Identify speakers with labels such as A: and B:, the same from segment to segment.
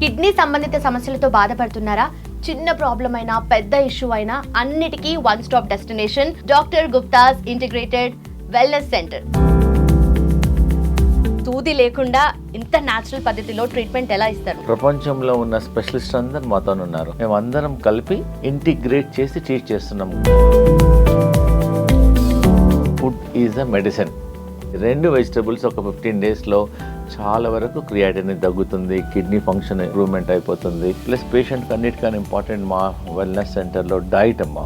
A: Kidney సంబంధిత సమస్యలతో బాధపడుతున్నారా? చిన్న ప్రాబ్లం అయినా పెద్ద ఇష్యూ అయినా అన్నిటికీ one stop destination doctor Gupta's integrated wellness centre. సూది లేకుండా ఇంత న్యాచురల్ పద్ధతిలో ట్రీట్మెంట్ ఎలా ఇస్తారు?
B: ప్రపంచంలో ఉన్న స్పెషలిస్ట్ అందరు మాతో ఉన్నారు. మేము అందరం కలిపి ఇంటిగ్రేట్ చేసి ట్రీట్ చేస్తున్నాం. Food is a medicine. 2 vegetables ఒక 15 డేస్లో చాలా వరకు క్రియాటినిన్ తగ్గుతుంది, కిడ్నీ ఫంక్షన్ ఇంప్రూవ్మెంట్ అయిపోతుంది. ప్లస్ పేషెంట్కి అన్నిటికన్నా ఇంపార్టెంట్ మా వెల్నెస్ సెంటర్లో డైట్ అమ్మా.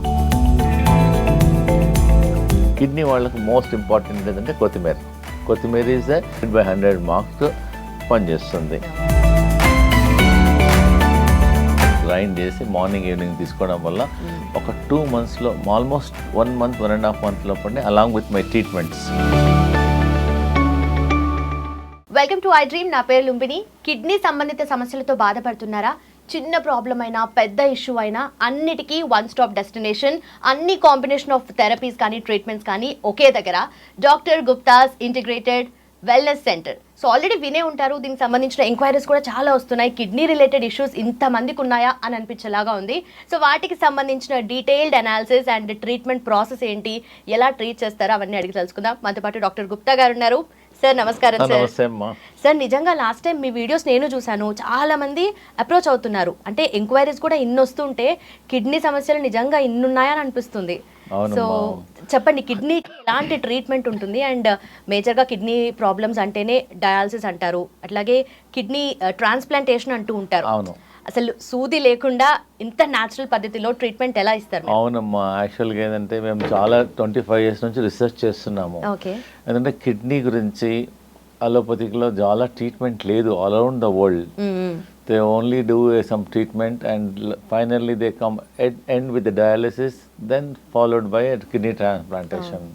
B: కిడ్నీ వాళ్ళకు మోస్ట్ ఇంపార్టెంట్ ఏంటంటే కొత్తిమీర. కొత్తిమీర ఈజ్ 100 మార్క్స్ పనిచేస్తుంది. గ్రైండ్ చేసి మార్నింగ్ ఈవినింగ్ తీసుకోవడం వల్ల ఒక 2 మంత్స్లో ఆల్మోస్ట్ 1 మంత్ 1.5 మంత్ లోపలనే along with my treatments.
A: Welcome to I dream. నా పేరు లుంబిని. కిడ్నీ సంబంధిత సమస్యలతో బాధపడుతున్నారా? చిన్న ప్రాబ్లం అయినా పెద్ద ఇష్యూ అయినా అన్నిటికీ వన్ స్టాప్ డెస్టినేషన్. అన్ని కాంబినేషన్ ఆఫ్ థెరపీస్ కానీ ట్రీట్మెంట్స్ కానీ ఒకే దగ్గర doctor Gupta's integrated wellness centre. So already వినే ఉంటారు, దీనికి సంబంధించిన ఎంక్వైరీస్ కూడా చాలా వస్తున్నాయి. కిడ్నీ రిలేటెడ్ ఇష్యూస్ ఇంతమందికి ఉన్నాయా అని అనిపించేలాగా ఉంది. సో వాటికి సంబంధించిన detailed analysis and treatment process ఏంటి, ఎలా ట్రీట్ చేస్తారో అవన్నీ అడిగి తెలుసుకుందాం. మనతో పాటు డాక్టర్ గుప్తా గారు ఉన్నారు. సార్ నమస్కారం. సార్ నిజంగా లాస్ట్ టైం మీ వీడియోస్ నేను చూశాను, చాలా మంది అప్రోచ్ అవుతున్నారు. అంటే ఎంక్వైరీస్ కూడా ఇన్ని వస్తుంటే కిడ్నీ సమస్యలు నిజంగా ఇన్ని ఉన్నాయని అనిపిస్తుంది. సో చెప్పండి, కిడ్నీకి ఎలాంటి ట్రీట్మెంట్ ఉంటుంది? అండ్ మేజర్గా కిడ్నీ ప్రాబ్లమ్స్ అంటేనే డయాలసిస్ అంటారు, అట్లాగే కిడ్నీ ట్రాన్స్ప్లాంటేషన్ అంటూ ఉంటారు. అసలు సూది లేకుండా ఇంత న్యాచురల్ పద్ధతిలో ట్రీట్మెంట్ ఎలా ఇస్తారు?
B: అవునమ్మా, యాక్చువల్గా ఏంటంటే మేము చాలా 25 ఇయర్స్ నుంచి రీసెర్చ్ చేస్తున్నాము. ఎందుకంటే కిడ్నీ గురించి అలోపతిలో చాలా ట్రీట్మెంట్ లేదు all around the world. They only do some treatment and finally they come end with dialysis, then followed by kidney transplantation.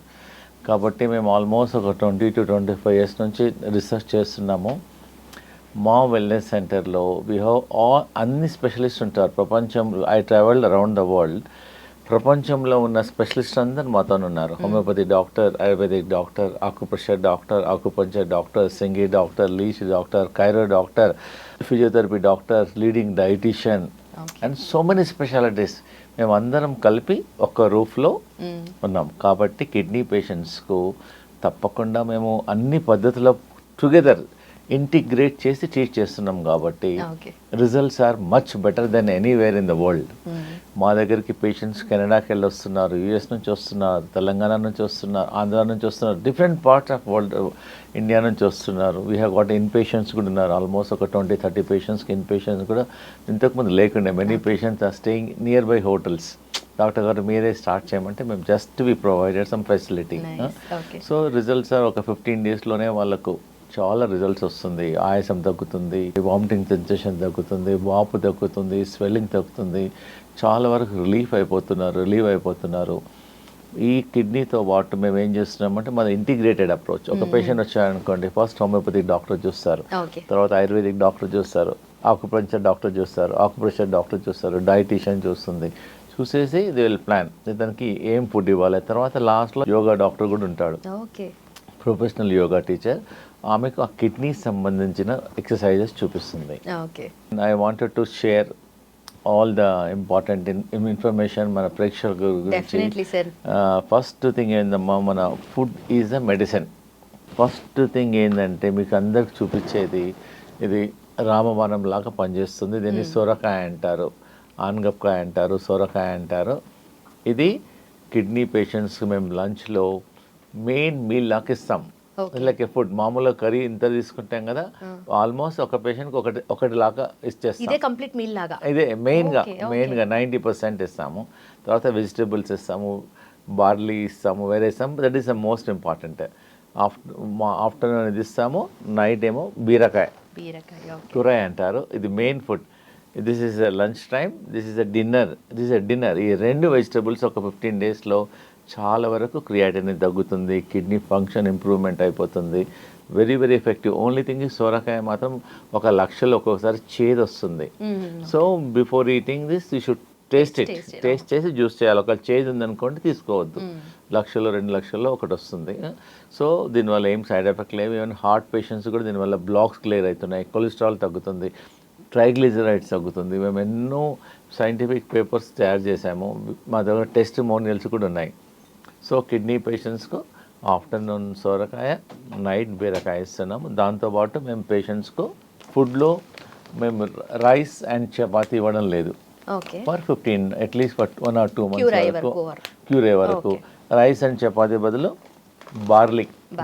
B: కాబట్టి మేము ఆల్మోస్ట్ ఒక 20 to 25 ఇయర్స్ నుంచి రీసెర్చ్ చేస్తున్నాము. మా వెల్నెస్ సెంటర్లో వీ హ్యావ్ అన్ని స్పెషలిస్ట్ ఉంటారు. ప్రపంచంలో I travelled around the world. ప్రపంచంలో ఉన్న స్పెషలిస్ట్ అందరు మాతో ఉన్నారు. Homeopathy doctor, ayurvedic doctor, acupressure doctor, acupuncture doctor, సింగి doctor, leech doctor, chiro doctor, physiotherapy doctor, leading dietitian and so many specialities. మేము అందరం కలిపి ఒక్క రూఫ్లో ఉన్నాం. కాబట్టి కిడ్నీ పేషెంట్స్కు తప్పకుండా మేము అన్ని పద్ధతుల టుగెదర్ ఇంటిగ్రేట్ చేసి ట్రీట్ చేస్తున్నాం. కాబట్టి results are much better than anywhere in the world. మా దగ్గరికి పేషెంట్స్ కెనడాకి వెళ్ళి వస్తున్నారు, యూఎస్ నుంచి వస్తున్నారు, తెలంగాణ నుంచి వస్తున్నారు, ఆంధ్ర నుంచి వస్తున్నారు, different parts of world, India నుంచి వస్తున్నారు. We have got in patients కూడా ఉన్నారు. ఆల్మోస్ట్ ఒక 20-30 పేషెంట్స్కి ఇన్ పేషెంట్స్ కూడా ఇంతకుముందు లేకుండే. Many patients are staying near by hotels. Doctor గారు మీరే స్టార్ట్ చేయమంటే మేము just we provided some facility. So results are ఒక 15 డేస్లోనే వాళ్ళకు చాలా రిజల్ట్స్ వస్తుంది. ఆయాసం తగ్గుతుంది, వామిటింగ్ సెన్సేషన్ తగ్గుతుంది, వాపు తగ్గుతుంది, స్వెల్లింగ్ తగ్గుతుంది. చాలా వరకు రిలీవ్ అయిపోతున్నారు. ఈ కిడ్నీతో పాటు మేము ఏం చేస్తున్నామంటే మన ఇంటిగ్రేటెడ్ అప్రోచ్. ఒక పేషెంట్ వచ్చారనుకోండి, ఫస్ట్ హోమియోపతి డాక్టర్ చూస్తారు, తర్వాత ఆయుర్వేదిక్ డాక్టర్ చూస్తారు, ఆకుపంచర్ డాక్టర్ చూస్తారు, ఆకుప్రెషర్ డాక్టర్ చూస్తారు, డైటీషియన్ చూస్తుంది. చూసేసి ది విల్ ప్లాన్ దానికి ఏం ఫుడ్ ఇవ్వాలి. తర్వాత లాస్ట్లో యోగా డాక్టర్ కూడా ఉంటాడు, ప్రొఫెషనల్ యోగా టీచర్. ఆమెకు ఆ కిడ్నీ సంబంధించిన ఎక్సర్సైజెస్ చూపిస్తుంది. I wanted to share all the important information మన ప్రేక్షకుల గురించి. ఫస్ట్ థింగ్ ఏందమ్మా, మన food is a medicine. First thing ఏంటంటే మీకు అందరికి చూపించేది, ఇది రామబాణం లాగా పనిచేస్తుంది. దీన్ని సొరకాయ అంటారు, ఆనగపకాయ అంటారు, సొరకాయ అంటారు. ఇది కిడ్నీ పేషెంట్స్కి మేము లంచ్లో మెయిన్ మీల్ లాగా ఇస్తాం. లైక్ ఫుడ్ మామూలుగా కర్రీ ఇంత తీసుకుంటాం కదా, ఆల్మోస్ట్ ఒక పేషెంట్కి ఒకటి లాగా ఇచ్చేస్తాం. ఇదే మెయిన్గా 90% ఇస్తాము. తర్వాత వెజిటేబుల్స్ ఇస్తాము, బార్లీ ఇస్తాము, వేరే ఇస్తాము. That is the most important. Afternoon ఇది ఇస్తాము, నైట్ ఏమో బీరకాయ కూరాయ అంటారు. ఇది main food. This is a lunch time, this is a dinner. ఈ 2 వెజిటేబుల్స్ ఒక 15 డేస్లో చాలా వరకు క్రియాటినిన్ తగ్గుతుంది, కిడ్నీ ఫంక్షన్ ఇంప్రూవ్మెంట్ అయిపోతుంది. Very very effective. Only thing సోరకాయ మాత్రం 1,00,000 ఒక్కొక్కసారి చేదు వస్తుంది. So before eating this you should taste చేసి జ్యూస్ చేయాలి. ఒకవేళ చేంజ్ ఉందనుకోండి తీసుకోవద్దు. 1,00,000 2 లక్షల్లో ఒకటి వస్తుంది. సో దీనివల్ల ఏం సైడ్ ఎఫెక్ట్ లేవు. ఈవెన్ హార్ట్ పేషెంట్స్ కూడా దీనివల్ల బ్లాక్స్ క్లియర్ అవుతున్నాయి, కొలెస్ట్రాల్ తగ్గుతుంది, ట్రైగ్లిజరైడ్స్ తగ్గుతుంది. మేము ఎన్నో సైంటిఫిక్ పేపర్స్ తయారు చేసాము, మా దగ్గర టెస్టిమోనియల్స్ కూడా ఉన్నాయి. సో కిడ్నీ పేషెంట్స్కు ఆఫ్టర్నూన్ సోరకాయ, నైట్ బీరకాయ ఇస్తున్నాము. దాంతోపాటు మేము పేషెంట్స్కు ఫుడ్లో మేము రైస్ అండ్ చపాతీ ఇవ్వడం లేదు. For 15 at least for 1 or 2 months వరకు క్యూర్ అయ్యే వరకు రైస్ అండ్ చపాతీ బదులు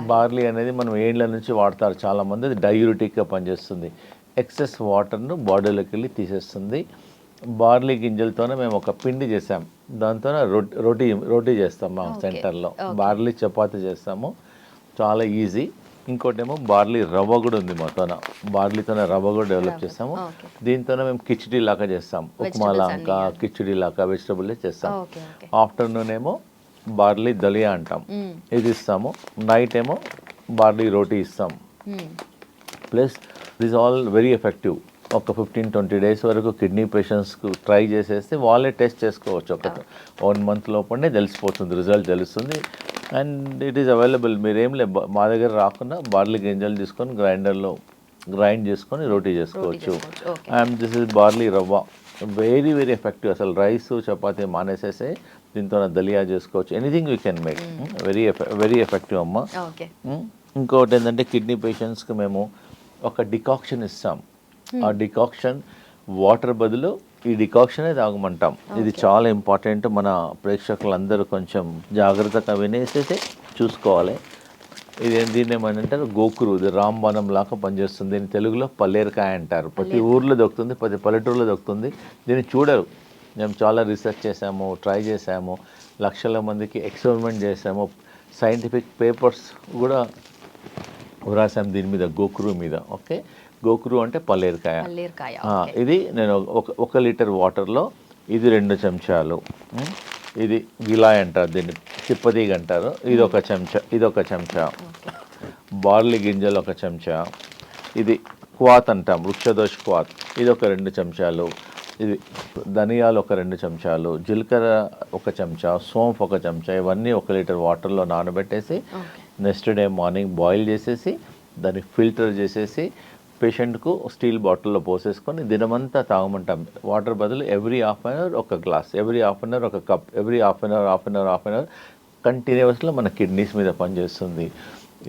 B: బార్లీ అనేది మనం ఏండ్ల నుంచి వాడతారు చాలామంది. అది డయూరిటిక్గా పనిచేస్తుంది, ఎక్సెస్ వాటర్ను బాడీలోకి వెళ్ళి తీసేస్తుంది. బార్లీ గింజలతోనే మేము ఒక పిండి చేసాం, దాంతో రోటీ చేస్తాం మా సెంటర్లో. బార్లీ చపాతీ చేస్తాము, చాలా ఈజీ. ఇంకోటేమో బార్లీ రవ్వ కూడా ఉంది మాతోన, బార్లీతోనే రవ్వ కూడా డెవలప్ చేస్తాము. దీంతోనే మేము కిచిడీ లాగా చేస్తాం, ఉప్మా లాగా కిచిడీ లాగా వెజిటబుల్ చేస్తాం. ఆఫ్టర్నూన్ ఏమో బార్లీ దలియా అంటాం, ఇది ఇస్తాము. నైట్ ఏమో బార్లీ రోటీ ఇస్తాం. Plus this all very effective. ఒక 15-20 days వరకు కిడ్నీ పేషెంట్స్కు ట్రై చేసేస్తే వాళ్ళే టెస్ట్ చేసుకోవచ్చు. ఒక 1 month లోపలనే తెలిసిపోతుంది, రిజల్ట్ తెలుస్తుంది. And it is available. మీరేం మా దగ్గర రాకుండా బార్లీ గింజలు తీసుకొని గ్రైండర్లో గ్రైండ్ చేసుకొని రోటీ చేసుకోవచ్చు. అండ్ దిస్ ఇస్ బార్లీ రవ్వ, వెరీ వెరీ ఎఫెక్టివ్. అసలు రైస్ చపాతీ మానేసేసే దీంతో దలియా చేసుకోవచ్చు. Anything you can make. Very effective అమ్మ. ఇంకొకటి ఏంటంటే కిడ్నీ పేషెంట్స్కి మేము ఒక డికాక్షన్ ఇస్తాం. ఆ డికాక్షన్ వాటర్ బదులు ఈ డికాక్షనే తాగమంటాం. ఇది చాలా ఇంపార్టెంట్. మన ప్రేక్షకులందరూ కొంచెం జాగ్రత్తగా వినేసేసి చూసుకోవాలి. దీన్ని ఏమంటారు, గోకురు. ఇది రాంబాణం లాగా పనిచేస్తుంది. దీన్ని తెలుగులో పల్లేరుకాయ అంటారు. ప్రతి ఊర్లో దొరుకుతుంది, ప్రతి పల్లెటూరులో దొరుకుతుంది. దీన్ని చూడరు. మేము చాలా రీసెర్చ్ చేసాము, ట్రై చేసాము, లక్షల మందికి ఎక్స్పెరిమెంట్ చేసాము, సైంటిఫిక్ పేపర్స్ కూడా రాసాం దీని మీద, గోకురు మీద. ఓకే, గోకురు అంటే పల్లేరుకాయ. ఇది నేను 1 లీటర్ వాటర్లో ఇది 2 చెంచాలు, ఇది గిలాయ్ అంటారు, దీన్ని చిప్పదీగ అంటారు, ఇది 1 చెంచా, ఇది 1 చెంచా, బార్లీ గింజలు 1 చెంచా, ఇది క్వాత్ అంటాం, వృక్షదోష్ క్వాత్, ఇది 2 చెంచాలు, ఇది ధనియాలు 2 చెంచాలు, జీలకర్ర 1 చెంచా, సోంఫ్ 1 చెంచా. ఇవన్నీ 1 లీటర్ వాటర్లో నానబెట్టేసి నెక్స్ట్ డే మార్నింగ్ బాయిల్ చేసేసి దాన్ని ఫిల్టర్ చేసేసి పేషెంట్కు స్టీల్ బాటిల్లో పోసేసుకొని దినమంతా తాగమంటాం. వాటర్ బదులు every half an hour 1 glass, every half an hour 1 cup, every half an hour కంటిన్యూస్లో మన కిడ్నీస్ మీద పనిచేస్తుంది.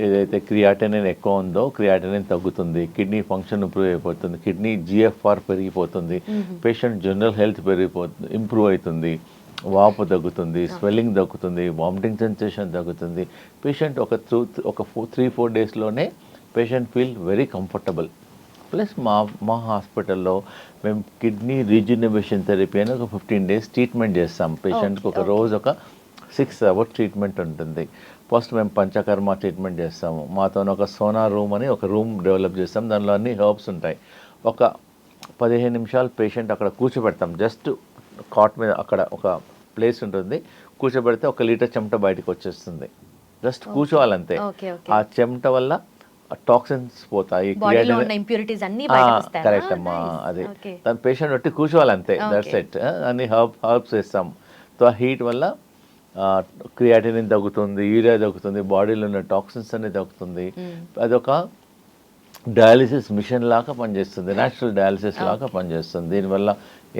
B: ఏదైతే క్రియాటినిన్ ఎక్కువ ఉందో క్రియాటినిన్ తగ్గుతుంది, కిడ్నీ ఫంక్షన్ ఇంప్రూవ్ అయిపోతుంది, కిడ్నీ GFR పెరిగిపోతుంది, పేషెంట్ జనరల్ హెల్త్ ఇంప్రూవ్ అవుతుంది, వాపు తగ్గుతుంది, స్వెల్లింగ్ తగ్గుతుంది, వామిటింగ్ సెన్సేషన్ తగ్గుతుంది. పేషెంట్ ఒక 3-4 డేస్లోనే patient feel very comfortable. Plus మా హాస్పిటల్లో మేము కిడ్నీ రీజనరేషన్ థెరపీ అని ఒక 15 days ట్రీట్మెంట్ చేస్తాం. పేషెంట్కి ఒక రోజు ఒక 6 hours ట్రీట్మెంట్ ఉంటుంది. ఫస్ట్ మేము పంచకర్మ ట్రీట్మెంట్ చేస్తాము. మాతో ఒక సోనా రూమ్ అని ఒక రూమ్ డెవలప్ చేస్తాం, దానిలో అన్ని హెర్బ్స్ ఉంటాయి. ఒక 15 నిమిషాలు పేషెంట్ అక్కడ కూర్చోబెడతాం, జస్ట్ కాట్ మీద అక్కడ ఒక ప్లేస్ ఉంటుంది, కూర్చోబెడితే 1 లీటర్ చెమట బయటకు వచ్చేస్తుంది. జస్ట్ కూర్చోవాలంతే. ఆ చెమట వల్ల టాక్సిన్స్ పోతాయి, కరెక్ట్ అమ్మా. అది దాని పేషెంట్ బట్టి కూర్చోవాలంతే, దట్స్ ఇట్. అన్ని హర్బ్స్ వేస్తాం. సో ఆ హీట్ వల్ల క్రియాటినిన్ తగ్గుతుంది, యూరియా తగ్గుతుంది, బాడీలో ఉన్న టాక్సిన్స్ అన్ని తగ్గుతుంది. అదొక డయాలిసిస్ మిషన్ లాగా పనిచేస్తుంది, న్యాచురల్ డయాలిసిస్ లాగా పనిచేస్తుంది. దీనివల్ల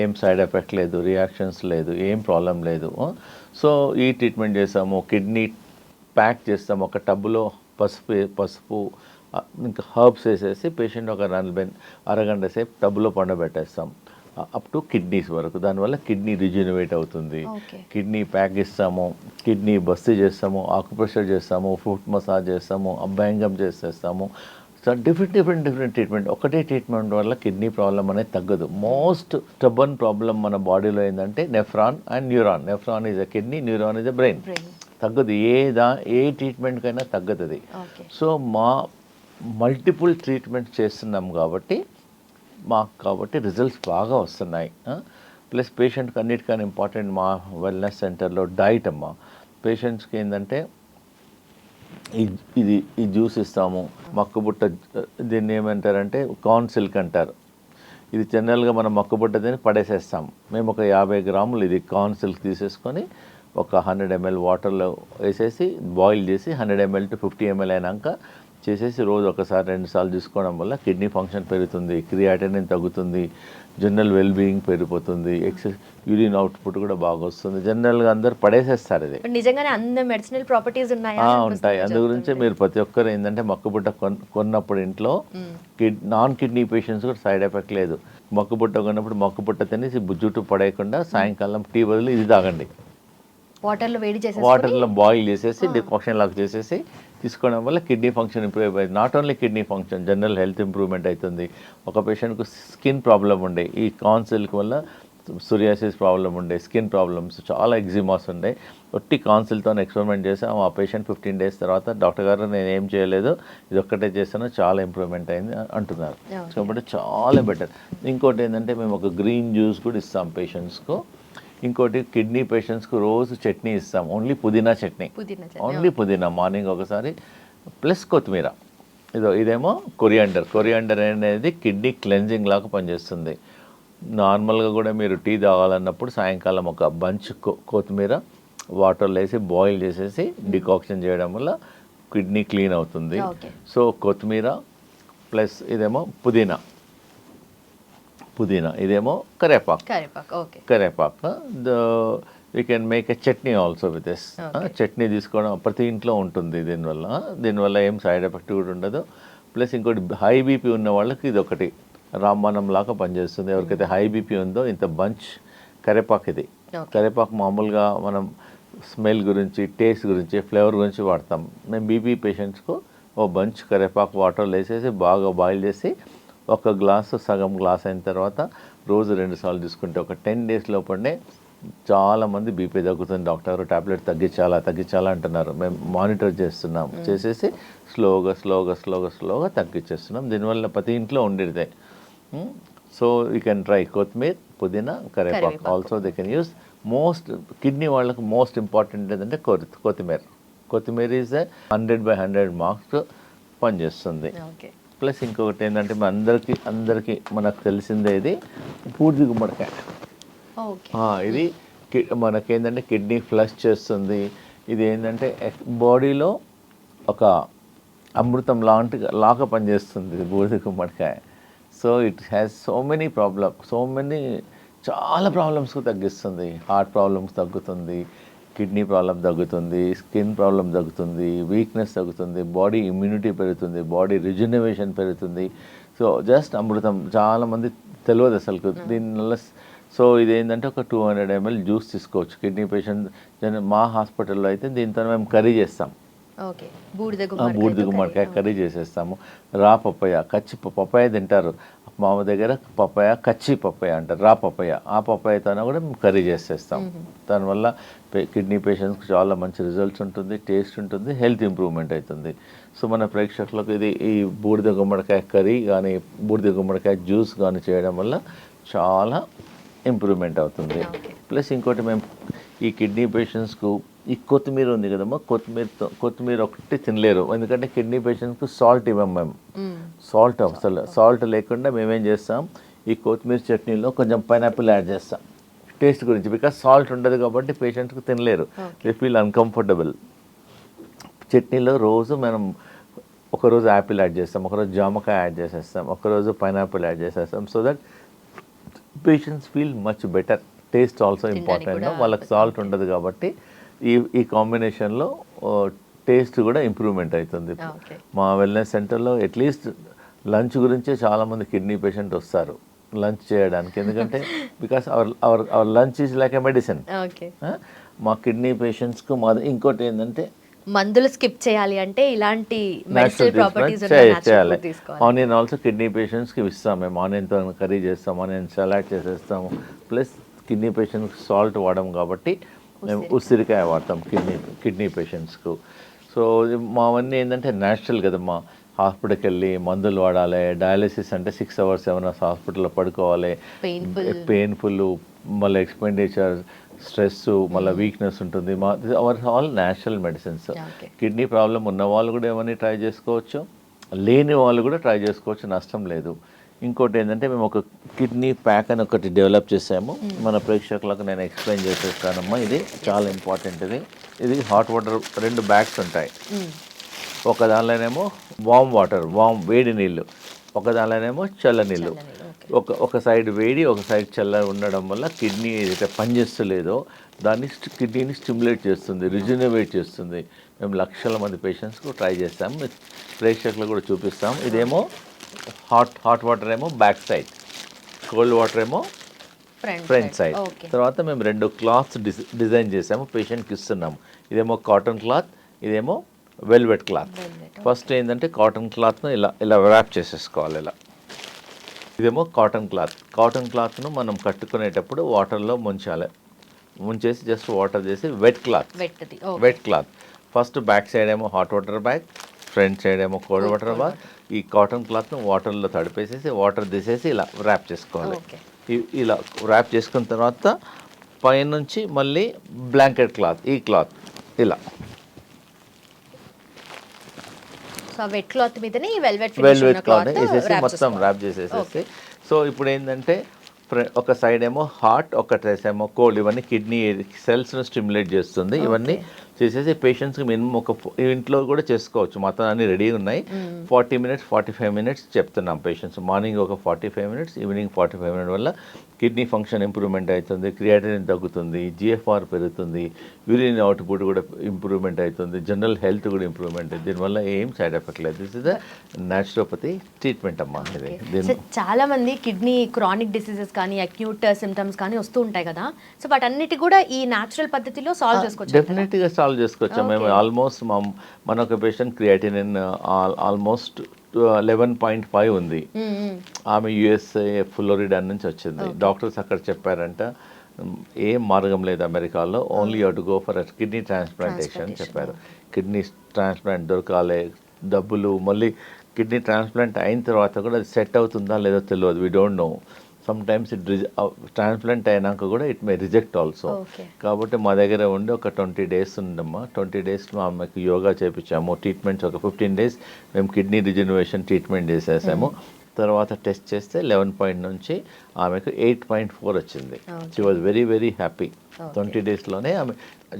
B: ఏం సైడ్ ఎఫెక్ట్ లేదు, రియాక్షన్స్ లేదు, ఏం ప్రాబ్లం లేదు. సో ఈ ట్రీట్మెంట్ చేస్తాము. కిడ్నీ ప్యాక్ చేస్తాము, ఒక టబ్లో పసుపు ఇంకా హర్బ్స్ వేసేసి పేషెంట్ ఒక అరగంట సేపు టబ్లో పండబెట్టేస్తాం, అప్ టు కిడ్నీస్ వరకు. దానివల్ల కిడ్నీ రిజనరేట్ అవుతుంది. కిడ్నీ ప్యాక్ ఇస్తాము, కిడ్నీ బస్తీ చేస్తాము, ఆకుప్రెషర్ చేస్తాము, ఫుట్ మసాజ్ చేస్తాము, అభ్యంగం చేసేస్తాము. So different treatment. ఒకటే ట్రీట్మెంట్ వల్ల కిడ్నీ ప్రాబ్లం అనేది తగ్గదు. మోస్ట్ స్టబన్ ప్రాబ్లం మన బాడీలో ఏంటంటే nephron and neuron. Nephron is a kidney, neuron is a brain. తగ్గదు, ఏ ట్రీట్మెంట్కైనా తగ్గదు. సో మా మల్టిపుల్ ట్రీట్మెంట్ చేస్తున్నాం కాబట్టి రిజల్ట్స్ బాగా వస్తున్నాయి. ప్లస్ పేషెంట్కి అన్నిటికన్నా ఇంపార్టెంట్ మా వెల్నెస్ సెంటర్లో డైట్ అమ్మ. పేషెంట్స్కి ఏంటంటే ఈ జ్యూస్ ఇస్తాము, మక్కుబుట్ట, దీన్ని ఏమంటారంటే కార్న్ సిల్క్ అంటారు. ఇది జనరల్గా మనం మక్కుబుట్ట తిని పడేసేస్తాం. మేము ఒక 50 గ్రాములు ఇది కార్న్ సిల్క్ తీసేసుకొని ఒక 100 ml వాటర్లో వేసేసి బాయిల్ చేసి 100 ml to 50 ml అయినాక చేసేసి రోజు ఒకసారి 2 సార్లు తీసుకోవడం వల్ల కిడ్నీ ఫంక్షన్ పెరుగుతుంది, క్రియాటినిన్ తగ్గుతుంది, జనరల్ వెల్బీయింగ్ పెరిగిపోతుంది, యూరిన్ అవుట్పుట్ కూడా బాగా వస్తుంది. జనరల్గా అందరు పడేసేస్తారు ఇది.
A: నిజంగానే అన్ని మెడిసినల్ ప్రాపర్టీస్ ఉన్నాయా?
B: ఉంటాయి. అందు గురించే మీరు ప్రతి ఒక్కరు ఏంటంటే మక్కుబుట్ట కొన్నప్పుడు ఇంట్లో నాన్ కిడ్నీ పేషెంట్స్ కూడా సైడ్ ఎఫెక్ట్ లేదు. మక్కుబుట్ట కొన్నప్పుడు మక్కుబుట్ట తినేసి జుట్టు పడేయకుండా సాయంకాలం టీ బదులు ఇది తాగండి. వాటర్లో బాయిల్ చేసేసి డికాక్షన్ లాగా చేసేసి తీసుకోవడం వల్ల కిడ్నీ ఫంక్షన్ ఇంప్రూవ్ అవుతుంది. Not only kidney function, general health improvement అవుతుంది. ఒక పేషెంట్కు స్కిన్ ప్రాబ్లం ఉండే, ఈ కాన్సిల్క్ వల్ల సోరియాసిస్ ప్రాబ్లం ఉండే, స్కిన్ ప్రాబ్లమ్స్, చాలా ఎగ్జిమాస్ ఉండే, ఒట్టి కాన్సిల్తో ఎక్స్పెరిమెంట్ చేసాం. ఆ పేషెంట్ 15 days తర్వాత డాక్టర్ గారు నేను ఏం చేయలేదు, ఇది ఒక్కటే చేస్తాను, చాలా ఇంప్రూవ్మెంట్ అయింది అంటున్నారు. కాబట్టి చాలా బెటర్. ఇంకోటి ఏంటంటే మేము ఒక గ్రీన్ జ్యూస్ కూడా ఇస్తాం పేషెంట్స్కు. ఇంకోటి కిడ్నీ పేషెంట్స్కు రోజు చట్నీ ఇస్తాం, ఓన్లీ పుదీనా చట్నీ, ఓన్లీ పుదీనా మార్నింగ్ ఒకసారి ప్లస్ కొత్తిమీర. ఇదేమో కొరియాండర్ అనేది కిడ్నీ క్లెన్జింగ్ లాగా పనిచేస్తుంది. నార్మల్గా కూడా మీరు టీ తాగాలన్నప్పుడు సాయంకాలం ఒక బంచ్ కొత్తిమీర వాటర్లో వేసి బాయిల్ చేసేసి డికాక్షన్ చేయడం వల్ల కిడ్నీ క్లీన్ అవుతుంది. సో కొత్తిమీర ప్లస్ ఇదేమో పుదీనా, ఇదేమో కరేపాకు. We can make a chutney also with this. Chutney తీసుకోవడం ప్రతి ఇంట్లో ఉంటుంది. దీనివల్ల ఏం సైడ్ ఎఫెక్ట్ కూడా ఉండదు. ప్లస్ ఇంకోటి హై బీపీ ఉన్న వాళ్ళకి ఇది ఒకటి రామబాణం లాగా పనిచేస్తుంది. ఎవరికైతే హై బీపీ ఉందో ఇంత బంచ్ కరేపాకు, ఇది కరేపాకు మామూలుగా మనం స్మెల్ గురించి, టేస్ట్ గురించి, ఫ్లేవర్ గురించి వాడతాం. మేము బీపీ పేషెంట్స్కు ఓ బంచ్ కరేపాకు వాటర్లో వేసేసి బాగా బాయిల్ చేసి ఒక గ్లాసు సగం గ్లాస్ అయిన తర్వాత రోజు 2 సార్లు తీసుకుంటే ఒక 10 days లోపలనే చాలామంది బీపీ తగ్గుతుంది. డాక్టర్ టాబ్లెట్ తగ్గించాలా అంటున్నారు. మేము మానిటర్ చేస్తున్నాం, చేసేసి స్లోగా తగ్గించేస్తున్నాం. దీనివల్ల ప్రతి ఇంట్లో ఉండేదే. సో యూ కెన్ ట్రై కొత్తిమీర, పుదీనా, కరేపాకు. Also they can use. Kidney వాళ్ళకు మోస్ట్ ఇంపార్టెంట్ ఏంటంటే కొత్తిమీర ఈజ్ 100/100 మార్క్స్ పనిచేస్తుంది. ప్లస్ ఇంకొకటి ఏంటంటే అందరికీ మనకు తెలిసిందే, ఇది బూడిద గుమ్మడికాయ. ఇది మనకేంటంటే కిడ్నీ ఫ్లష్ చేస్తుంది. ఇది ఏంటంటే బాడీలో ఒక అమృతం లాగా పనిచేస్తుంది బూడిద గుమ్మడికాయ. So it has so many చాలా ప్రాబ్లమ్స్కు తగ్గిస్తుంది. హార్ట్ ప్రాబ్లమ్స్ తగ్గుతుంది, కిడ్నీ ప్రాబ్లం తగ్గుతుంది, స్కిన్ ప్రాబ్లం తగ్గుతుంది, వీక్నెస్ తగ్గుతుంది, బాడీ ఇమ్యూనిటీ పెరుగుతుంది, బాడీ రిజనరేషన్ పెరుగుతుంది. సో జస్ట్ అమృతం. చాలామంది తెలియదు అసలు దీనివల్ల. సో ఇదేంటంటే ఒక 200 ml జ్యూస్ తీసుకోవచ్చు కిడ్నీ పేషెంట్. మా హాస్పిటల్లో అయితే దీంతో మేము కర్రీ చేస్తాం. బూడిద గుమ్మడికాయ కర్రీ చేసేస్తాము. రా పప్పాయ, పప్పాయ తింటారు మా దగ్గర. కచ్చి పప్పాయ అంటారు, రా పప్పాయ. ఆ పప్పాయతో కూడా మేము కర్రీ చేసేస్తాం. దానివల్ల కిడ్నీ పేషెంట్స్కి చాలా మంచి రిజల్ట్స్ ఉంటుంది, టేస్ట్ ఉంటుంది, హెల్త్ ఇంప్రూవ్మెంట్ అవుతుంది. సో మన ప్రేక్షకులకు ఇది ఈ బూడిద గుమ్మడికాయ కర్రీ కానీ బూడిద గుమ్మడికాయ జ్యూస్ కానీ చేయడం వల్ల చాలా ఇంప్రూవ్మెంట్ అవుతుంది. ప్లస్ ఇంకోటి మేము ఈ కిడ్నీ పేషెంట్స్కు ఈ కొత్తిమీర ఉంది కదమ్మా, కొత్తిమీర ఒకటి తినలేరు. ఎందుకంటే కిడ్నీ పేషెంట్స్కు సాల్ట్ ఇవ్వం మేము. సాల్ట్ లేకుండా మేమేం చేస్తాం, ఈ కొత్తిమీర చట్నీలో కొంచెం పైనాపిల్ యాడ్ చేస్తాం టేస్ట్ గురించి. బికాస్ సాల్ట్ ఉండదు కాబట్టి పేషెంట్స్కి తినలేరు, దే ఫీల్ అన్కంఫర్టబుల్. చట్నీలో రోజు మనం ఒకరోజు యాపిల్ యాడ్ చేస్తాం, ఒకరోజు జామకాయ యాడ్ చేసేస్తాం, ఒకరోజు పైనాపిల్ యాడ్ చేసేస్తాం. So that patients feel much better. Taste also important. వాళ్ళకి సాల్ట్ ఉండదు కాబట్టి ఈ కాంబినేషన్లో టేస్ట్ కూడా ఇంప్రూవ్మెంట్ అవుతుంది. మా వెల్నెస్ సెంటర్లో అట్లీస్ట్ లంచ్ గురించే చాలామంది కిడ్నీ పేషెంట్ వస్తారు లంచ్ చేయడానికి. ఎందుకంటే because our lunch is like a medicine. మా కిడ్నీ పేషెంట్స్కు ఇంకోటి ఏంటంటే
A: మందులు స్కిప్ చేయాలి అంటే ఇలాంటి
B: చేయాలి. ఆనియన్ ఆల్సో కిడ్నీ పేషెంట్స్కి ఇస్తాం మేము. ఆనియన్తో కర్రీ చేస్తాం, ఆనియన్ సలాడ్ చేసేస్తాము. ప్లస్ కిడ్నీ పేషెంట్స్కి సాల్ట్ వాడము కాబట్టి మేము ఉసిరికాయ వాడతాం కిడ్నీ పేషెంట్స్కు. సో మావన్నీ ఏంటంటే న్యాచురల్ కదమ్మా. హాస్పిటల్కి వెళ్ళి మందులు వాడాలి, డయాలసిస్ అంటే 6 hours 7 hours హాస్పిటల్లో పడుకోవాలి, పెయిన్ఫుల్, మళ్ళీ ఎక్స్పెండిచర్, స్ట్రెస్, మళ్ళీ వీక్నెస్ ఉంటుంది. Our all natural medicines. Kidney problem ఉన్న వాళ్ళు కూడా ఏమని ట్రై చేసుకోవచ్చు, లేని వాళ్ళు కూడా ట్రై చేసుకోవచ్చు, నష్టం లేదు. ఇంకోటి ఏంటంటే మేము ఒక కిడ్నీ ప్యాక్ అని ఒకటి డెవలప్ చేసాము. మన ప్రేక్షకులకు నేను ఎక్స్ప్లెయిన్ చేసేస్తానమ్మా. ఇది చాలా ఇంపార్టెంట్. ఇది హాట్ వాటర్ 2 bags ఉంటాయి. ఒక దానిలోనేమో వామ్ వేడి నీళ్ళు, ఒక దానిలోనేమో చల్ల నీళ్ళు. ఒక సైడ్ వేడి, ఒక సైడ్ చల్ల ఉండడం వల్ల కిడ్నీ ఏదైతే పనిచేస్తలేదో దాన్ని కిడ్నీని స్టిమ్యులేట్ చేస్తుంది, రిజ్యూనవేట్ చేస్తుంది. మేము లక్షల మంది పేషెంట్స్కు ట్రై చేస్తాం, ప్రేక్షకులు కూడా చూపిస్తాం. ఇదేమో హాట్ వాటర్ ఏమో బ్యాక్ సైడ్, కోల్డ్ వాటర్ ఏమో ఫ్రంట్ సైడ్. తర్వాత మేము 2 క్లాత్స్ డిజైన్ చేసాము, పేషెంట్కి ఇస్తున్నాము. ఇదేమో కాటన్ క్లాత్, ఇదేమో వెల్వెట్ క్లాత్. ఫస్ట్ ఏంటంటే కాటన్ క్లాత్ను ఇలా ర్యాప్ చేసేసుకోవాలి ఇలా. ఇదేమో కాటన్ క్లాత్ను మనం కట్టుకునేటప్పుడు వాటర్లో ముంచేసి జస్ట్ వాటర్ చేసి wet cloth. First back side ఏమో hot water bag, front side ఏమో కోల్డ్ వాటర్ బ్యాగ్. ఈ కాటన్ క్లాత్ను వాటర్లో తడిపేసేసి వాటర్ తీసేసి ఇలా ర్యాప్ చేసుకోవాలి. ఇలా ర్యాప్ చేసుకున్న తర్వాత పైనుంచి మళ్ళీ బ్లాంకెట్ క్లాత్, ఈ క్లాత్ ఇలా
A: వెట్ క్లాత్ మీదనే వెల్వెట్
B: క్లాత్ వేసేసి మొత్తం ర్యాప్ చేసేసేసి. సో ఇప్పుడు ఏంటంటే ఒక సైడ్ ఏమో హాట్, ఒక సైడ్ ఏమో కోల్డ్. ఇవన్నీ కిడ్నీ సెల్స్ను స్టిమ్యులేట్ చేస్తుంది. ఇవన్నీ చేసేసి పేషెంట్స్కి మినిమం ఇంట్లో కూడా చేసుకోవచ్చు. మొత్తం అన్ని రెడీ ఉన్నాయి. 40 minutes 45 minutes చెప్తున్నాం పేషెంట్స్. మార్నింగ్ ఒక 45 minutes, ఈవినింగ్ 45 minutes వల్ల కిడ్నీ ఫంక్షన్ ఇంప్రూవ్మెంట్ అవుతుంది, క్రియాటినిన్ తగ్గుతుంది, జిఎఫ్ఆర్ పెరుగుతుంది, యూరిన్ అవుట్పుట్ కూడా ఇంప్రూవ్మెంట్ అవుతుంది, జనరల్ హెల్త్ కూడా ఇంప్రూవ్మెంట్ అవుతుంది. దీనివల్ల ఏం సైడ్ ఎఫెక్ట్ లేదు. This is the naturopathy treatment అమ్మా. ఇది
A: చాలా మంది కిడ్నీ క్రానిక్ డిసీజెస్ కానీ అక్యూట్ సిమ్టమ్స్ కానీ వస్తూ ఉంటాయి కదా, సో వాటన్నిటి కూడా ఈ న్యాచురల్ పద్ధతిలో సాల్వ్ చేసుకోవచ్చు.
B: డెఫినెట్గా సాల్వ్ చేసుకోవచ్చు. మేము ఆల్మోస్ట్ మన ఒక పేషెంట్ క్రియాటినిన్ ఆల్మోస్ట్ 11.5 ఉంది. ఆమె యుఎస్ఏ ఫ్లోరిడా నుంచి వచ్చింది. డాక్టర్స్ అక్కడ చెప్పారంట ఏం మార్గం లేదు అమెరికాలో, only you to go for kidney transplantation చెప్పారు. కిడ్నీ ట్రాన్స్ప్లాంట్ దొరకాలి, డబ్బులు, మళ్ళీ కిడ్నీ ట్రాన్స్ప్లాంట్ అయిన తర్వాత కూడా అది సెట్ అవుతుందా లేదో తెలియదు. We don't know. Some times transplant అయినాక కూడా ఇట్ మే రిజెక్ట్ ఆల్సో. కాబట్టి మా దగ్గర ఉండి ఒక 20 days ఉండమ్మా. 20 days ఆమెకు యోగా చేయించాము, ట్రీట్మెంట్స్ ఒక 15 days మేము కిడ్నీ రిజనరేషన్ ట్రీట్మెంట్ చేసేసాము. తర్వాత టెస్ట్ చేస్తే 11 నుంచి ఆమెకు 8.4 వచ్చింది. She was very very happy. 20 daysలోనే ఆమె.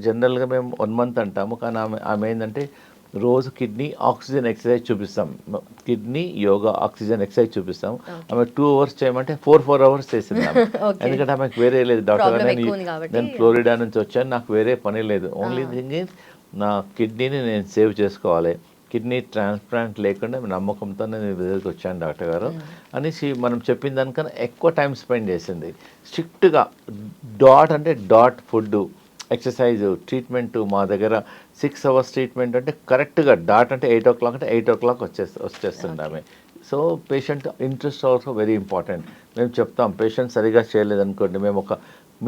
B: జనరల్గా మేము 1 month అంటాము, కానీ ఆమె ఏంటంటే రోజు కిడ్నీ ఆక్సిజన్ ఎక్సర్సైజ్ చూపిస్తాం, కిడ్నీ యోగా ఆక్సిజన్ ఎక్సర్సైజ్ చూపిస్తాం. ఆమె 2 hours చేయమంటే 4 hours చేసింది. ఎందుకంటే ఆమెకు వేరే లేదు. డాక్టర్ నేను ఫ్లోరిడా నుంచి వచ్చాను, నాకు వేరే పని లేదు. ఓన్లీ థింగ్ ఈజ్ నా కిడ్నీని నేను సేవ్ చేసుకోవాలి, కిడ్నీ ట్రాన్స్ప్లాంట్ లేకుండా నమ్మకంతో నేను దగ్గరికి వచ్చాను డాక్టర్ గారు అనేసి మనం చెప్పిన దానికన్నా ఎక్కువ టైం స్పెండ్ చేసింది. స్ట్రిక్ట్గా డాట్ ఫుడ్, ఎక్సర్సైజ్, ట్రీట్మెంట్ మా దగ్గర 6 hours ట్రీట్మెంట్ అంటే కరెక్ట్గా డాట్ అంటే 8 o'clock అంటే 8 o'clock వచ్చేస్తుంది ఆమె. So patient interest also very important. మేము చెప్తాం పేషెంట్ సరిగా చేయలేదనుకోండి, మేము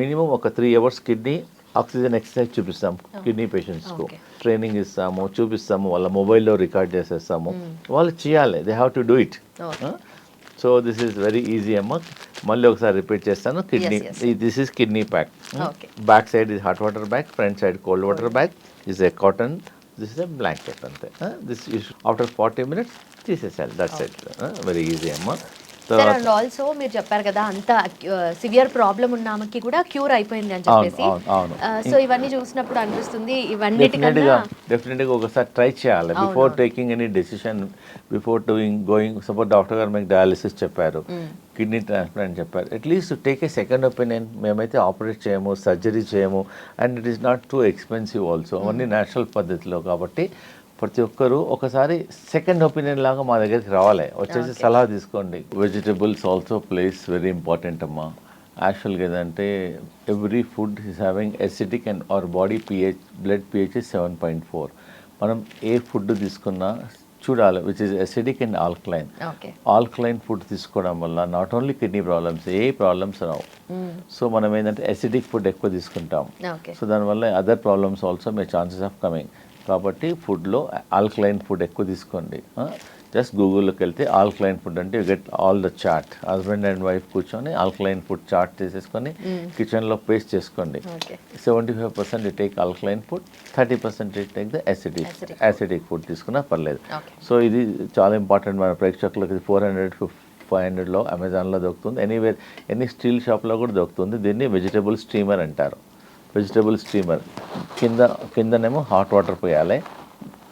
B: మినిమం ఒక 3 hours కిడ్నీ ఆక్సిజన్ ఎక్సర్సైజ్ చూపిస్తాం కిడ్నీ పేషెంట్స్కు. ట్రైనింగ్ ఇస్తాము, చూపిస్తాము, వాళ్ళ మొబైల్లో రికార్డ్ చేసేస్తాము. వాళ్ళు చేయాలి, they have to do it. So this is very easy అమ్మ. మళ్ళీ ఒకసారి రిపీట్ చేస్తాను. Kidney, this is kidney pack. Back side is hot water bag, front side cold water bag, is a cotton, this is a blanket అంతే. This after 40 minutes తీసేసాలి. That's it. Very easy అమ్మ.
A: Sir and also మీరు చెప్పారు కదా అంత severe problem ఉన్న ఆమెకి కూడా క్యూర్ అయిపోయింది అని చెప్పేసి, సో ఇవన్నీ చూసినప్పుడు అనిపిస్తుంది
B: డెఫినెట్గా ఒకసారి ట్రై చేయాలి before taking any decision, before going. Suppose doctor గారు మీకు డయాలిసిస్ చెప్పారు, కిడ్నీ ట్రాన్స్ప్లాంట్ చెప్పారు, at least take a second opinion. మేమైతే ఆపరేట్ చేయము, సర్జరీ చేయము, and it is not too expensive also, అవన్నీ న్యాచురల్ పద్ధతిలో. కాబట్టి ప్రతి ఒక్కరూ ఒకసారి సెకండ్ ఒపీనియన్ లాగా మా దగ్గరికి రావాలి, వచ్చేసి సలహా తీసుకోండి. Vegetables also place very important అమ్మా. యాక్చువల్గా ఏదంటే every food is having acidic and our body pH, blood pH is 7.4. మనం ఏ ఫుడ్ తీసుకున్నా చూడాలి which is acidic and alkaline. Alkaline food తీసుకోవడం వల్ల not only kidney problems, A problems Rao. So మనం ఏంటంటే ఎసిడిక్ ఫుడ్ ఎక్కువ తీసుకుంటాం, సో దానివల్ల other problems also may chances of coming. కాబట్టి ఫుడ్లో ఆల్కలైన్ ఫుడ్ ఎక్కువ తీసుకోండి. జస్ట్ గూగుల్లోకి వెళ్తే ఆల్కలైన్ ఫుడ్ అంటే you get all the chart. Husband and wife కూర్చొని ఆల్కలైన్ ఫుడ్ చార్ట్ తీసేసుకొని కిచెన్లో పేస్ట్ చేసుకోండి. 75% you take alkaline food, 30% you take the acidic food తీసుకున్నా పర్లేదు. సో ఇది చాలా ఇంపార్టెంట్ మన ప్రేక్షకులకి. 400-500లో అమెజాన్లో దొరుకుతుంది, ఎనీవేర్ ఎనీ స్టీల్ షాప్లో కూడా దొరుకుతుంది. దీన్ని వెజిటబుల్ స్టీమర్ అంటారు. వెజిటబుల్ స్టీమర్ కిందనేమో హాట్ వాటర్ పోయాలి,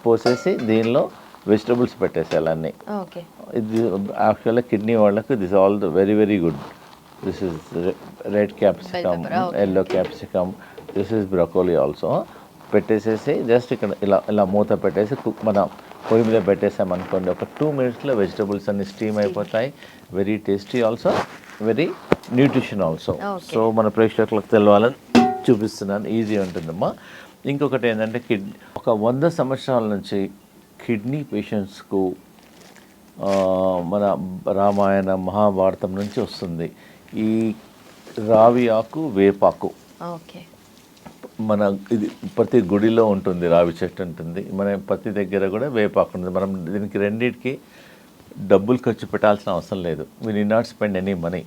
B: పోసేసి దీనిలో వెజిటబుల్స్ పెట్టేసేయాలి అన్నీ.
A: ఓకే.
B: ఇది యాక్చువల్గా కిడ్నీ వాళ్ళకు this all very very good. This is red capsicum, yellow capsicum, this is broccoli also. పెట్టేసేసి జస్ట్ ఇక్కడ ఇలా ఇలా మూత పెట్టేసి మన పొయ్యి మీద పెట్టేసామనుకోండి, ఒక 2 minutesలో వెజిటబుల్స్ అన్ని స్టీమ్ అయిపోతాయి. Very tasty also, very nutrition also. So మన ప్రేక్షకులకు తెలవాలని చూపిస్తున్నాను, ఈజీ ఉంటుందమ్మా. ఇంకొకటి ఏంటంటే ఒక 100 సంవత్సరాల నుంచి కిడ్నీ పేషెంట్స్కు మన రామాయణ మహాభారతం నుంచి వస్తుంది ఈ రావి ఆకు, వేపాకు.
A: ఓకే.
B: మన ఇది ప్రతి గుడిలో ఉంటుంది, రావి చెట్టు ఉంటుంది, మన ప్రతి దగ్గర కూడా వేపాకు ఉంటుంది. మనం దీనికి రెండింటికి డబ్బులు ఖర్చు పెట్టాల్సిన అవసరం లేదు. We need not spend any money.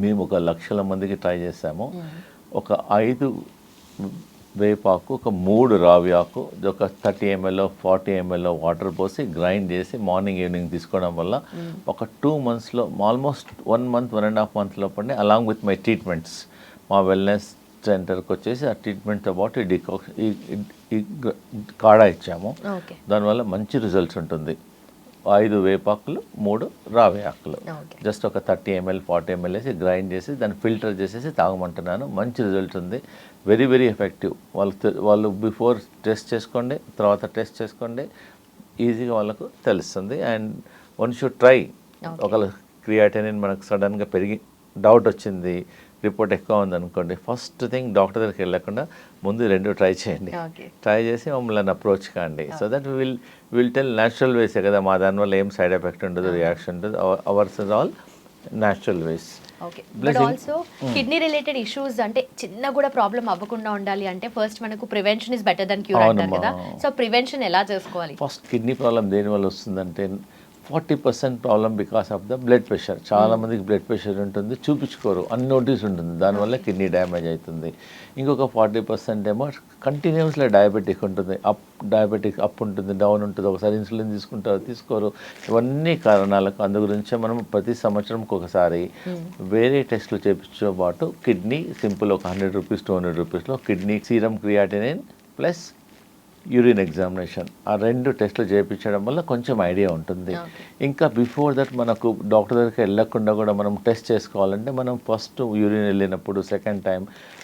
B: మేము 1 లక్షల మందికి ట్రై చేసాము. ఒక 5 వేపాకు, ఒక 3 రావి ఆకు, ఒక 30 ml 40 ml వాటర్ పోసి గ్రైండ్ చేసి మార్నింగ్ ఈవినింగ్ తీసుకోవడం వల్ల ఒక 2 monthsలో ఆల్మోస్ట్ 1 month 1.5 month లోపలనే అలాంగ్ విత్ మై ట్రీట్మెంట్స్ మా వెల్నెస్ సెంటర్కి వచ్చేసి ఆ ట్రీట్మెంట్తో పాటు ఈ కాడా ఇచ్చాము. దానివల్ల మంచి రిజల్ట్స్ ఉంటుంది. 5 వేపాకులు, 3 రావి ఆకులు, జస్ట్ ఒక 30 ml 40 ml వేసి గ్రైండ్ చేసి దాన్ని ఫిల్టర్ చేసేసి తాగమంటున్నాను. మంచి రిజల్ట్ ఉంది, వెరీ వెరీ ఎఫెక్టివ్. వాళ్ళు బిఫోర్ టెస్ట్ చేసుకోండి, తర్వాత టెస్ట్ చేసుకోండి, ఈజీగా వాళ్ళకు తెలుస్తుంది. And one should try. ఒకవేళ క్రియాటినిన్ మనకు సడన్గా పెరిగి డౌట్ వచ్చింది, రిపోర్ట్ ఎక్కువ ఉందనుకోండి, ఫస్ట్ థింగ్ డాక్టర్ దగ్గరికి వెళ్ళకుండా ముందు 2 ట్రై చేయండి. ట్రై చేసి మమ్మల్ని అప్రోచ్ కాండి. So that will tell natural వేసే కదా, మా దానివల్ల ఏం సైడ్ ఎఫెక్ట్ ఉండదు, రియాక్షన్ ఉండదు. Ours is all natural ways.
A: Okay. But also kidney related issues అంటే చిన్న కూడా ప్రాబ్లం అవ్వకుండా ఉండాలి అంటే ఫస్ట్ మనకు prevention is better than cure అంటారు కదా. సో ప్రివెన్షన్ ఎలా చేసుకోవాలి?
B: ఫస్ట్ కిడ్నీ ప్రాబ్లం దేనివల్ల వస్తుందంటే 40% problem because of the blood pressure. చాలా మందికి బ్లడ్ ప్రెషర్ ఉంటుంది, చూపించుకోరు, అన్నోటీస్ ఉంటుంది, దానివల్ల కిడ్నీ డ్యామేజ్ అవుతుంది. ఇంకొక 40% ఏమో కంటిన్యూస్లో డయాబెటిక్ ఉంటుంది, డయాబెటిక్ అప్ ఉంటుంది, డౌన్ ఉంటుంది, ఒకసారి ఇన్సులిన్ తీసుకుంటారు, తీసుకోరు. ఇవన్నీ కారణాలకు అందు గురించే మనం ప్రతి సంవత్సరంకి ఒకసారి వేరే టెస్టులు చేయించే పాటు కిడ్నీ సింపుల్ ఒక 100 రూపీస్ 200 రూపీస్లో kidney serum creatinine plus urine examination, ఆ 2 టెస్టులు చేయించడం వల్ల కొంచెం ఐడియా ఉంటుంది. ఇంకా బిఫోర్ దట్ మనకు డాక్టర్ దగ్గరికి వెళ్ళకుండా కూడా మనం టెస్ట్ చేసుకోవాలంటే మనం ఫస్ట్ యూరిన్ వెళ్ళినప్పుడు సెకండ్ టైం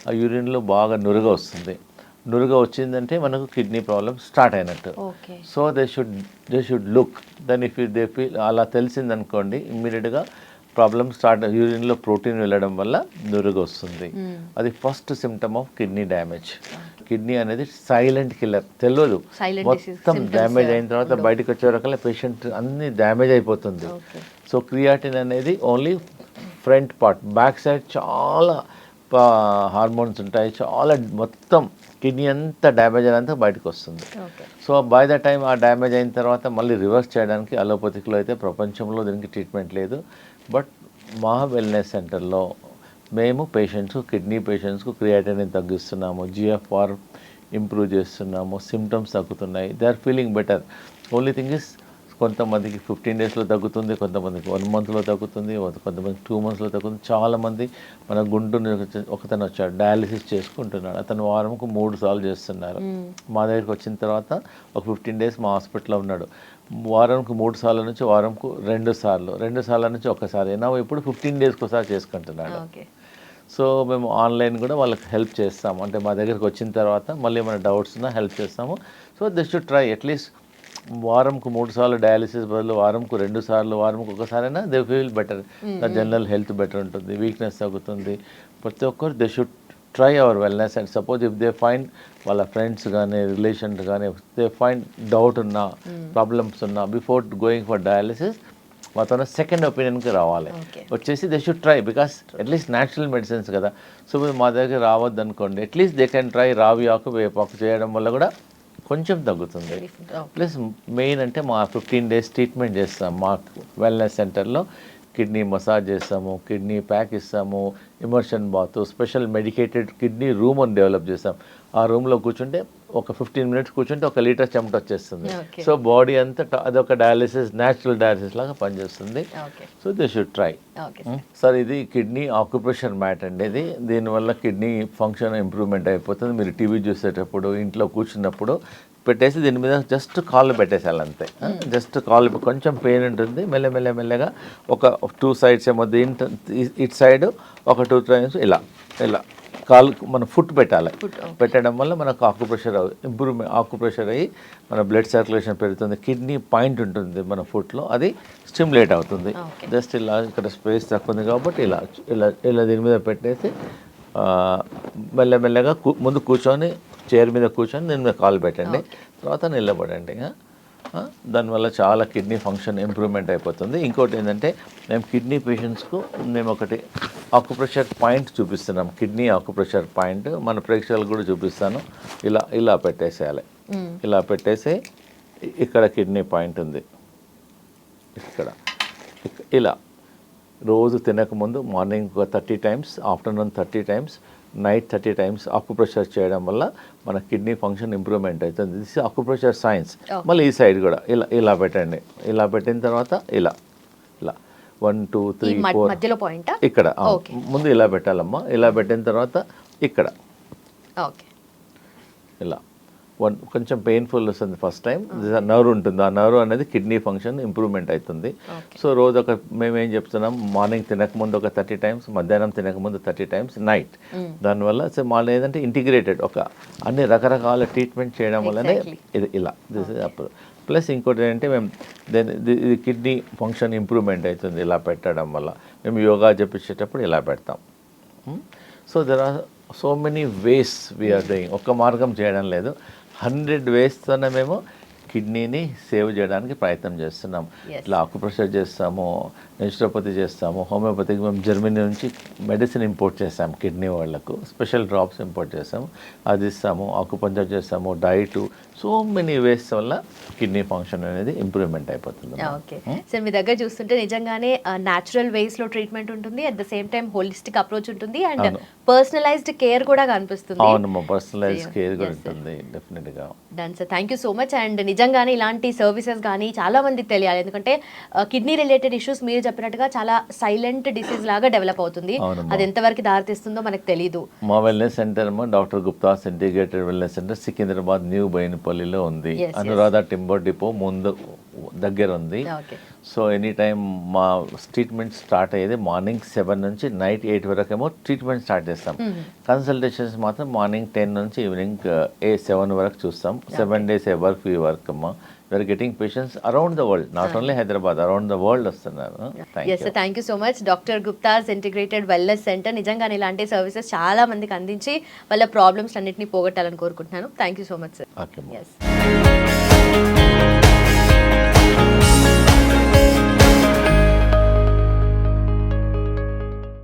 B: ఆ యూరిన్లో బాగా నురుగ వస్తుంది. నురుగ వచ్చిందంటే మనకు కిడ్నీ ప్రాబ్లమ్ స్టార్ట్ అయినట్టు. So they should look then if they feel అలా తెలిసిందనుకోండి, ఇమ్మీడియట్గా ప్రాబ్లమ్ స్టార్ట్. యూరిన్లో ప్రోటీన్ వెళ్ళడం వల్ల నురుగు వస్తుంది. అది first symptom of kidney damage. Kidney అనేది సైలెంట్ కిల్లర్, తెలియదు. మొత్తం డ్యామేజ్ అయిన తర్వాత బయటకు వచ్చే రకాల పేషెంట్ అన్ని డ్యామేజ్ అయిపోతుంది. సో క్రియాటిన్ అనేది only front part, back side చాలా హార్మోన్స్ ఉంటాయి, చాలా మొత్తం కిడ్నీ అంతా డ్యామేజ్ అయినంత బయటకు వస్తుంది. సో బై ద టైం ఆ డ్యామేజ్ అయిన తర్వాత మళ్ళీ రివర్స్ చేయడానికి అలోపతిక్లో అయితే ప్రపంచంలో దీనికి ట్రీట్మెంట్ లేదు. బట్ మా వెల్నెస్ సెంటర్లో మేము కిడ్నీ పేషెంట్స్కు క్రియాటినిన్ తగ్గిస్తున్నాము, జిఎఫ్ఆర్ ఇంప్రూవ్ చేస్తున్నాము, సిమ్టమ్స్ తగ్గుతున్నాయి, they are feeling better. Only thing is కొంతమందికి 15 daysలో తగ్గుతుంది, కొంతమందికి 1 monthలో తగ్గుతుంది, కొంతమందికి 2 monthsలో తగ్గుతుంది. చాలామంది మన గుంటూరు ఒకతను వచ్చాడు, డయాలిసిస్ చేసుకుంటున్నాడు, అతను వారంకు 3 సార్లు చేస్తున్నారు. మా దగ్గరికి వచ్చిన తర్వాత ఒక 15 days మా హాస్పిటల్లో ఉన్నాడు. వారంకు 3 సార్ల నుంచి వారంకు 2 సార్లు, 2 సార్ల నుంచి ఒకసారి, నా ఇప్పుడు 15 daysకి ఒకసారి చేసుకుంటున్నాడు. సో మేము ఆన్లైన్ కూడా వాళ్ళకి హెల్ప్ చేస్తాము. అంటే మా దగ్గరికి వచ్చిన తర్వాత మళ్ళీ ఏమైనా డౌట్స్ ఉన్నా హెల్ప్ చేస్తాము. So they should try at least వారంకు 3 సార్లు డయాలిసిస్ బదులు వారంకు 2 సార్లు, వారంకు ఒకసారైనా they feel better. The general health better ఉంటుంది, వీక్నెస్ తగ్గుతుంది. ప్రతి ఒక్కరు they should try our wellness. And suppose if they find వాళ్ళ ఫ్రెండ్స్ కానీ రిలేషన్స్ కానీ దే ఫైండ్ డౌట్ ఉన్నా, ప్రాబ్లమ్స్ ఉన్నా, బిఫోర్ గోయింగ్ ఫర్ డయాలిసిస్ మాతో సెకండ్ ఒపీనియన్కి రావాలి. వచ్చేసి they should try, because at least natural medicines కదా. సో మా దగ్గర రావద్దు అనుకోండి, అట్లీస్ట్ దే కెన్ ట్రై రావి ఆకు, వేపాకు చేయడం వల్ల కూడా కొంచెం తగ్గుతుంది. ప్లస్ మెయిన్ అంటే మా 15 days ట్రీట్మెంట్ చేస్తాం మా వెల్నెస్ సెంటర్లో. కిడ్నీ మసాజ్ చేస్తాము, కిడ్నీ ప్యాక్ ఇస్తాము, immersion bath, special medicated kidney room అని డెవలప్ చేస్తాం. ఆ రూమ్లో కూర్చుంటే ఒక 15 minutes కూర్చుంటే 1 లీటర్ చెమట వచ్చేస్తుంది. సో బాడీ అంతా అదొక డయాలిసిస్, న్యాచురల్ డయాలిసిస్ లాగా పనిచేస్తుంది. So they should try. Sir ఇది కిడ్నీ ఆక్యుప్రెషర్ మ్యాట్ అండి. ఇది దీనివల్ల కిడ్నీ ఫంక్షన్ ఇంప్రూవ్మెంట్ అయిపోతుంది. మీరు టీవీ చూసేటప్పుడు, ఇంట్లో కూర్చున్నప్పుడు పెట్టేసి దీని మీద జస్ట్ కాళ్ళు పెట్టేసేయాలి అంతే. జస్ట్ కాళ్ళు కొంచెం పెయిన్ ఉంటుంది, మెల్లగా ఒక 2 sides ఏమో ఇటు సైడ్ ఒక 2 times ఇలా కాలు మన ఫుట్ పెట్టాలి. పెట్టడం వల్ల మనకు ఆక్యుప్రెషర్ ఆక్యుప్రెషర్ అయ్యి మన బ్లడ్ సర్క్యులేషన్ పెరుగుతుంది. కిడ్నీ పాయింట్ ఉంటుంది మన ఫుట్లో, అది స్టిమ్యులేట్ అవుతుంది. జస్ట్ ఇలా ఇక్కడ స్పేస్ తక్కువ ఉంది కాబట్టి ఇలా దీని మీద పెట్టేసి మెల్లగా ముందు కూర్చొని చైర్ మీద కూర్చొని దీని మీద కాలు పెట్టండి, తర్వాత నిలబడండి. దానివల్ల చాలా కిడ్నీ ఫంక్షన్ ఇంప్రూవ్మెంట్ అయిపోతుంది. ఇంకోటి ఏంటంటే మేము కిడ్నీ పేషెంట్స్కు మేము ఒకటి ఆక్యుప్రెషర్ పాయింట్ చూపిస్తున్నాం. కిడ్నీ ఆక్యుప్రెషర్ పాయింట్ మన ప్రేక్షకులకు కూడా చూపిస్తాను. ఇలా పెట్టేసేయాలి. ఇలా పెట్టేసి ఇక్కడ కిడ్నీ పాయింట్ ఉంది, ఇక్కడ ఇలా రోజు తినకముందు morning 30 times, afternoon 30 times, night 30 times acupressure చేయడం వల్ల మన కిడ్నీ ఫంక్షన్ ఇంప్రూవ్మెంట్ అవుతుంది. This acupressure science. మళ్ళీ ఈ సైడ్ కూడా ఇలా పెట్టండి. ఇలా పెట్టిన తర్వాత ఇలా 1 2 3 4
A: మధ్యలో పాయింట్
B: ఇక్కడ ముందు ఇలా పెట్టాలమ్మా. ఇలా పెట్టిన తర్వాత ఇక్కడ ఇలా కొంచెం పెయిన్ఫుల్ వస్తుంది ఫస్ట్ టైం. నర్వ్ ఉంటుంది, ఆ నర్వ్ అనేది కిడ్నీ ఫంక్షన్ ఇంప్రూవ్మెంట్ అవుతుంది. సో రోజు మేమేం చెప్తున్నాం, మార్నింగ్ తినకముందు ఒక 30 times, మధ్యాహ్నం తినకముందు 30 times, నైట్. దానివల్ల సో మళ్ళీ ఏదంటే ఇంటిగ్రేటెడ్ అన్ని రకరకాల ట్రీట్మెంట్ చేయడం వల్లనే ఇది ఇలా దిస్ ఇస్ అప్పుడు. ప్లస్ ఇంకోటి ఏంటంటే మేము ఇది కిడ్నీ ఫంక్షన్ ఇంప్రూవ్మెంట్ అవుతుంది ఇలా పెట్టడం వల్ల. మేము యోగా చెప్పించేటప్పుడు ఇలా పెడతాం. So there are so many ways we are doing. ఒక్క మార్గం చేయడం లేదు, 100 ways-తోనే మేము కిడ్నీని సేవ్ చేయడానికి ప్రయత్నం చేస్తున్నాం. ఇట్లా ఆక్యుప్రెషర్ చేస్తాము, నేచురోపతి చేస్తాము, హోమియోపతికి మేము జర్మనీ నుంచి మెడిసిన్ ఇంపోర్ట్ చేస్తాము. కిడ్నీ వాళ్ళకు స్పెషల్ డ్రాప్స్ ఇంపోర్ట్ చేస్తాము, అది ఇస్తాము. ఆక్యుపంచర్ చేస్తాము, డైటు, సో మెనీ వేస్ వల్ల కిడ్నీ ఫంక్షన్ అనేది ఇంప్రూవ్మెంట్ అయిపోతుంది.
A: ఓకే సార్, మీ దగ్గర చూస్తుంటే నిజంగానే న్యాచురల్ వేస్లో ట్రీట్మెంట్ ఉంటుంది, at the same time holistic approach ఉంటుంది, అండ్ పర్సనలైజ్డ్ కేర్ కూడా కనిపిస్తుంది.
B: అవునమ్మా, పర్సనలైజ్డ్ కేర్ కూడా ఉంటుంది డెఫినెట్గా.
A: Done sir, thank you so much. And నిజంగానే ఇలాంటి సర్వీసెస్ కానీ చాలా మందికి తెలియాలి, ఎందుకంటే కిడ్నీ రిలేటెడ్ ఇష్యూస్ మీరు చెప్పినట్టుగా చాలా సైలెంట్ డిసీజ్ లాగా డెవలప్ అవుతుంది. అది ఎంతవరకు దారితీస్తుందో మనకు తెలియదు.
B: మా wellness centre doctor Gupta's integrated wellness centre Secunderabad new బోయినపల్లిలో ఉంది. అనురాధ టింబర్ డిపో ముందు దగ్గర ఉంది. సో ఎనీ టైం మా ట్రీట్మెంట్ స్టార్ట్ అయ్యేది మార్నింగ్ 7 నుంచి నైట్ 8 వరకు ఏమో ట్రీట్మెంట్ స్టార్ట్ చేస్తాం. కన్సల్టేషన్స్ మాత్రం మార్నింగ్ 10 నుంచి ఈవినింగ్ 7 వరకు చూస్తాం. 7 days ఏ వర్క్ అమ్మా. We're getting patients around the world, not only Hyderabad, around the world వస్తున్నారు.
A: Thank you so much doctor Gupta's integrated wellness centre. నిజంగానే ఇలాంటి సర్వీసెస్ చాలా మందికి అందించి వాళ్ళ ప్రాబ్లమ్స్ అన్నింటినీ పోగొట్టాలని కోరుకుంటున్నాను. Thank you so much sir.
B: Okay.